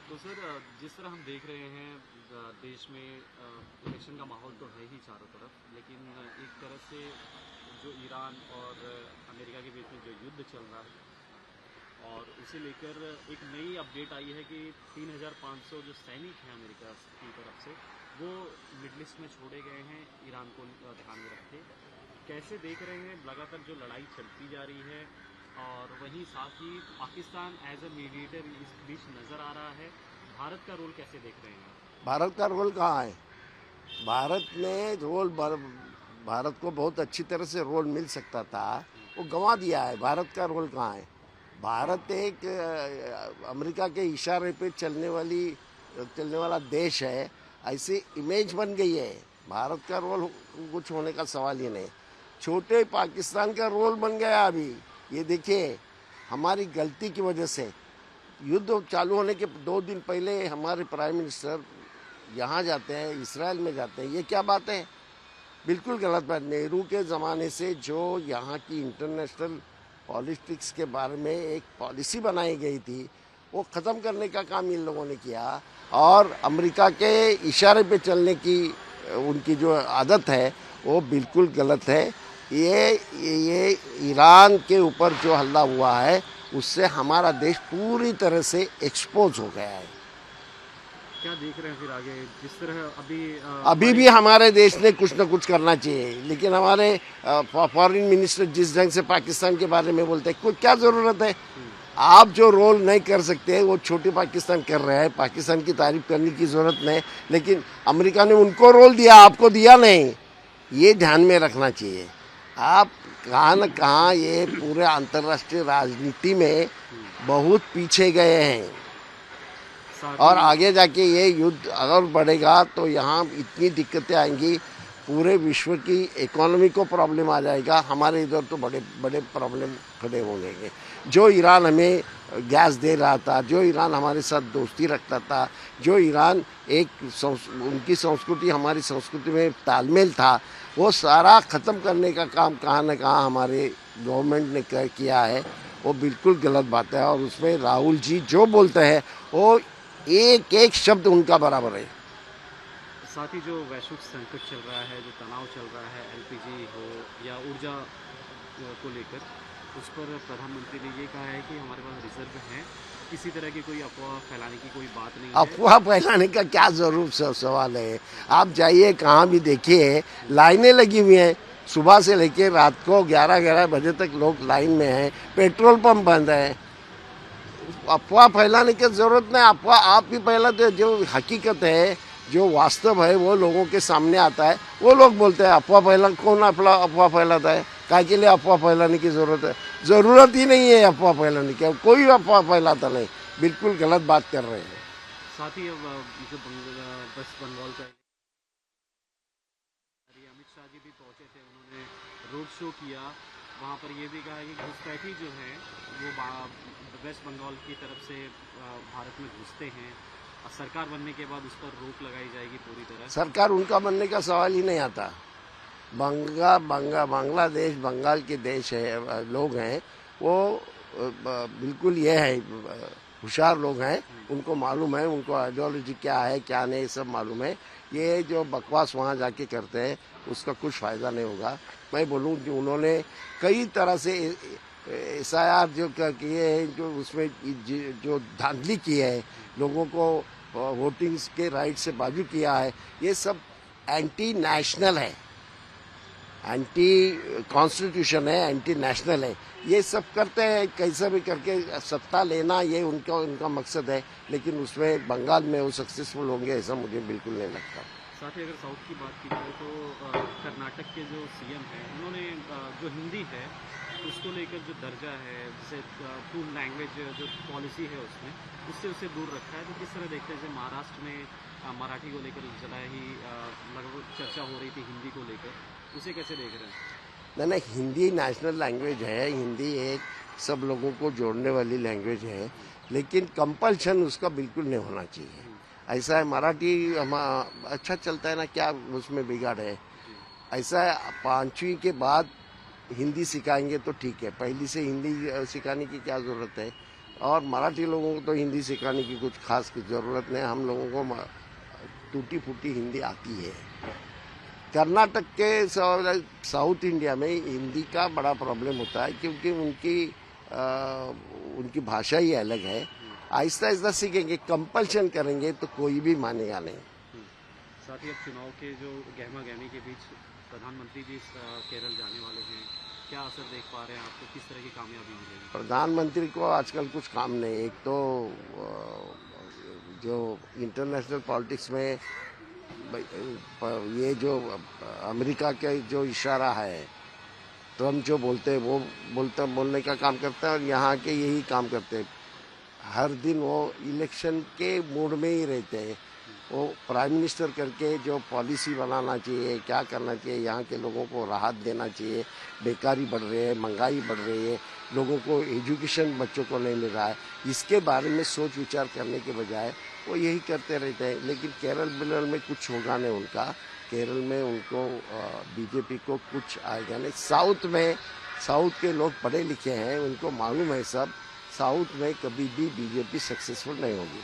तो सर जिस तरह हम देख रहे हैं देश में इलेक्शन का माहौल तो है ही चारों तरफ, लेकिन एक तरह से जो ईरान और अमेरिका के बीच में जो युद्ध चल रहा है और उसे लेकर एक नई अपडेट आई है कि 3,500 जो सैनिक हैं अमेरिका की तरफ से वो मिडल ईस्ट में छोड़े गए हैं ईरान को ध्यान में रखे। कैसे देख रहे हैं लगातार जो लड़ाई चलती जा रही है और वहीं साथ ही पाकिस्तान एज अ मीडिएटर इस बीच नज़र आ रहा है, भारत का रोल कैसे देख रहे हैं? भारत का रोल कहाँ है? भारत ने रोल भारत को बहुत अच्छी तरह से रोल मिल सकता था, वो गंवा दिया है। भारत का रोल कहाँ है? भारत एक अमेरिका के इशारे पे चलने वाला देश है, ऐसी इमेज बन गई है। भारत का रोल कुछ होने का सवाल ही नहीं। छोटे पाकिस्तान का रोल बन गया अभी। ये देखिए, हमारी गलती की वजह से युद्ध चालू होने के 2 दिन पहले हमारे प्राइम मिनिस्टर यहाँ जाते हैं, इसराइल में जाते हैं। ये क्या बात है? बिल्कुल गलत बात। नेहरू के ज़माने से जो यहाँ की इंटरनेशनल पॉलिटिक्स के बारे में एक पॉलिसी बनाई गई थी, वो ख़त्म करने का काम इन लोगों ने किया और अमेरिका के इशारे पे चलने की उनकी जो आदत है वो बिल्कुल गलत है। ये ईरान के ऊपर जो हल्ला हुआ है उससे हमारा देश पूरी तरह से एक्सपोज हो गया है। क्या देख रहे हैं फिर आगे जिस तरह अभी भी हमारे देश ने कुछ न कुछ करना चाहिए, लेकिन हमारे फॉरेन मिनिस्टर जिस ढंग से पाकिस्तान के बारे में बोलते हैं, क्या ज़रूरत है? आप जो रोल नहीं कर सकते वो छोटे पाकिस्तान कर रहे हैं। पाकिस्तान की तारीफ करने की ज़रूरत नहीं, लेकिन अमेरिका ने उनको रोल दिया, आपको दिया नहीं। ये ध्यान में रखना चाहिए। आप कहाँ न कहाँ ये पूरे अंतर्राष्ट्रीय राजनीति में बहुत पीछे गए हैं और आगे जाके ये युद्ध अगर बढ़ेगा तो यहाँ इतनी दिक्कतें आएंगी, पूरे विश्व की इकोनॉमी को प्रॉब्लम आ जाएगा। हमारे इधर तो बड़े बड़े प्रॉब्लम खड़े होंगे। जो ईरान हमें गैस दे रहा था, जो ईरान हमारे साथ दोस्ती रखता था, जो ईरान उनकी संस्कृति हमारी संस्कृति में तालमेल था, वो सारा ख़त्म करने का काम कहाँ न कहाँ हमारे गवर्नमेंट ने किया है। वो बिल्कुल गलत बात है और उसमें राहुल जी जो बोलते हैं वो एक एक शब्द उनका बराबर है। साथ ही जो वैश्विक संकट चल रहा है, जो तनाव चल रहा है, एलपीजी हो या ऊर्जा को लेकर, उस पर प्रधानमंत्री ने ये कहा है कि हमारे पास रिजर्व है, किसी तरह की कोई अफवाह फैलाने की कोई बात नहीं है। अफवाह फैलाने का क्या जरूर सवाल है? आप जाइए कहाँ भी देखिए, लाइनें लगी हुई हैं। सुबह से लेकर रात को 11-11 बजे तक लोग लाइन में हैं। पेट्रोल पंप बंद है। अफवाह फैलाने की जरूरत नहीं। अफवाह आप भी फैलाते, जो हकीकत है, जो वास्तव है वो लोगों के सामने आता है, वो लोग बोलते हैं। कौन अफवाह फैलाता है? काय के लिए अफवाह फैलाने की ज़रूरत है? ज़रूरत ही नहीं है अफवाह फैलाने की। कोई अफवाह फैलाता नहीं। बिल्कुल गलत बात कर रहे हैं। साथ ही अब जो वेस्ट बंगाल का अमित शाह जी भी पहुंचे थे, उन्होंने रोड शो किया, वहाँ पर ये भी कहा कि घुसपैठी जो है वो वेस्ट बंगाल की तरफ से भारत में घुसते हैं, सरकार बनने के बाद उस पर रोक लगाई जाएगी पूरी तरह। सरकार उनका बनने का सवाल ही नहीं आता। बांग्लादेश बंगाल के देश है, लोग हैं वो बिल्कुल ये है, होशियार लोग हैं, उनको मालूम है उनको आइडियोलॉजी क्या है क्या नहीं सब मालूम है। ये जो बकवास वहाँ जाके करते हैं उसका कुछ फ़ायदा नहीं होगा। मैं बोलूँ कि उन्होंने कई तरह से SIR जो किए हैं, जो उसमें जो धांधली की है, लोगों को वोटिंग के राइट से बाजू किया है, ये सब एंटी नेशनल है, एंटी कॉन्स्टिट्यूशन है, एंटी नेशनल है। ये सब करते हैं कैसे भी करके सत्ता लेना, ये उनका मकसद है, लेकिन उसमें बंगाल में वो सक्सेसफुल होंगे ऐसा मुझे बिल्कुल नहीं लगता। साथ ही अगर साउथ की बात की जाए तो कर्नाटक के जो CM हैं, उन्होंने जो हिंदी है उसको लेकर जो दर्जा है, जैसे टू लैंग्वेज जो पॉलिसी है उसमें उससे दूर रखा है। तो किस तरह देखते हैं? जैसे महाराष्ट्र में मराठी को लेकर जला ही लगभग चर्चा हो रही थी, हिंदी को लेकर, उसे कैसे देख रहे हैं? नहीं, हिंदी नेशनल लैंग्वेज है। हिंदी एक सब लोगों को जोड़ने वाली लैंग्वेज है, लेकिन कंपल्शन उसका बिल्कुल नहीं होना चाहिए। ऐसा है, मराठी अच्छा चलता है ना, क्या उसमें बिगाड़ है? ऐसा है, 5वीं के बाद हिंदी सिखाएंगे तो ठीक है, पहली से हिंदी सिखाने की क्या ज़रूरत है? और मराठी लोगों को तो हिंदी सिखाने की कुछ खास की ज़रूरत नहीं, हम लोगों को टूटी फूटी हिंदी आती है। कर्नाटक के साउथ इंडिया में हिंदी का बड़ा प्रॉब्लम होता है क्योंकि उनकी भाषा ही अलग है। आहिस्ता आहिस्ता सीखेंगे, कंपल्शन करेंगे तो कोई भी मानेगा नहीं। साथ ही अब चुनाव के जो गहमा गहमी के बीच प्रधानमंत्री जी केरल जाने वाले हैं, क्या असर देख पा रहे हैं आपको, किस तरह की कामयाबी मिलेगी? प्रधानमंत्री को आजकल कुछ काम नहीं। एक तो जो इंटरनेशनल पॉलिटिक्स में ये जो अमेरिका के जो इशारा है, ट्रम्प जो बोलते हैं वो बोलने का काम करता है और यहाँ के यही काम करते हैं। हर दिन वो इलेक्शन के मूड में ही रहते हैं। वो प्राइम मिनिस्टर करके जो पॉलिसी बनाना चाहिए, क्या करना चाहिए, यहाँ के लोगों को राहत देना चाहिए। बेकारी बढ़ रही है, महंगाई बढ़ रही है, लोगों को एजुकेशन बच्चों को नहीं मिल रहा है, इसके बारे में सोच विचार करने के बजाय वो यही करते रहते हैं। लेकिन केरल में कुछ होगा नहीं उनका। केरल में उनको बीजेपी को कुछ आएगा नहीं। साउथ के लोग पढ़े लिखे हैं, उनको मालूम है सब, साउथ में कभी भी बीजेपी सक्सेसफुल नहीं होगी।